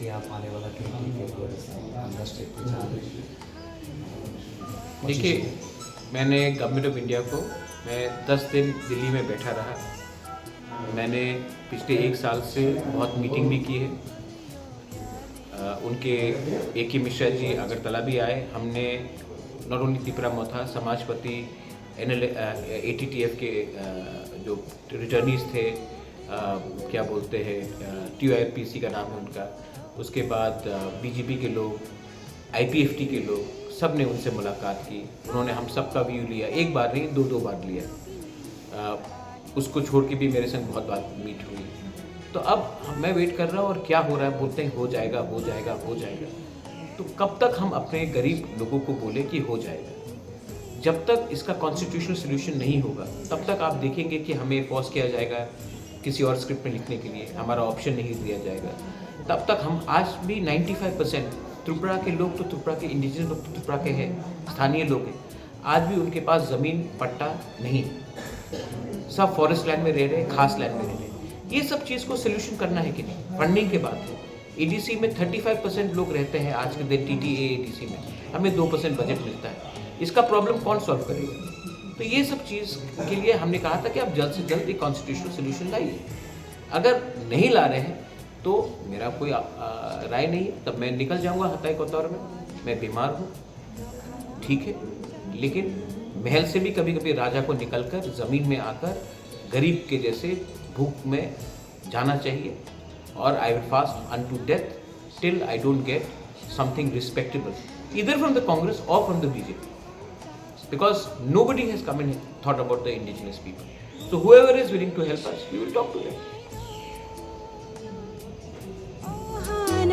कि आप आने वाला 20 इंडस्ट्री पे जा रहे हैं? देखिए, मैंने गवर्नमेंट ऑफ इंडिया को मैं 10 दिन दिल्ली में बैठा रहा। मैंने पिछले 1 साल से बहुत मीटिंग भी की है। उनके A.K. मिश्रा जी अगरतला भी आए। हमने नॉट ओनली त्रिपुरा मोथा समाजपति ATTF के जो रिटर्नीज थे, क्या बोलते हैं, TURPC का नाम है उनका, उसके बाद BJP के लोग, IPFT के लोग, सब ने उनसे मुलाकात की। उन्होंने हम सब का व्यू लिया, एक बार नहीं 2-2 बार लिया। उसको छोड़ के भी मेरे संग बहुत बार मीट हुई। तो अब मैं वेट कर रहा हूँ, और क्या हो रहा है, बोलते हैं हो जाएगा हो जाएगा हो जाएगा। तो कब तक हम अपने गरीब लोगों को बोले कि हो जाएगा? जब तक इसका कॉन्स्टिट्यूशनल सोल्यूशन नहीं होगा तब तक आप देखेंगे कि हमें फोर्स किया जाएगा किसी और स्क्रिप्ट में लिखने के लिए, हमारा ऑप्शन नहीं दिया जाएगा। तब तक हम आज भी 95% त्रिपुरा के लोग, तो त्रिपुरा के इंडिजिनस लोग तो त्रिपुरा के हैं, स्थानीय लोग हैं, आज भी उनके पास ज़मीन पट्टा नहीं, सब फॉरेस्ट लैंड में रह रहे हैं, खास लैंड में रह रहे हैं। ये सब चीज़ को सोल्यूशन करना है कि नहीं? फंडिंग के बात है। EDC में 35% लोग रहते हैं आज के दिन, TTA EDC में हमें 2% बजट मिलता है। इसका प्रॉब्लम कौन सॉल्व करेगा? तो ये सब चीज़ के लिए हमने कहा था कि आप जल्द से जल्द एक कॉन्स्टिट्यूशनल सोल्यूशन लाइए। अगर नहीं ला रहे हैं तो मेरा कोई राय नहीं है, तब मैं निकल जाऊंगा हताई कोतवार में। मैं बीमार हूँ, ठीक है, लेकिन महल से भी कभी कभी राजा को निकलकर ज़मीन में आकर गरीब के जैसे भूख में जाना चाहिए। और I will fast unto death till I don't get something respectable either from the Congress or from the BJP, because nobody has come and thought about the indigenous people. So whoever is willing to help us, we will talk to them.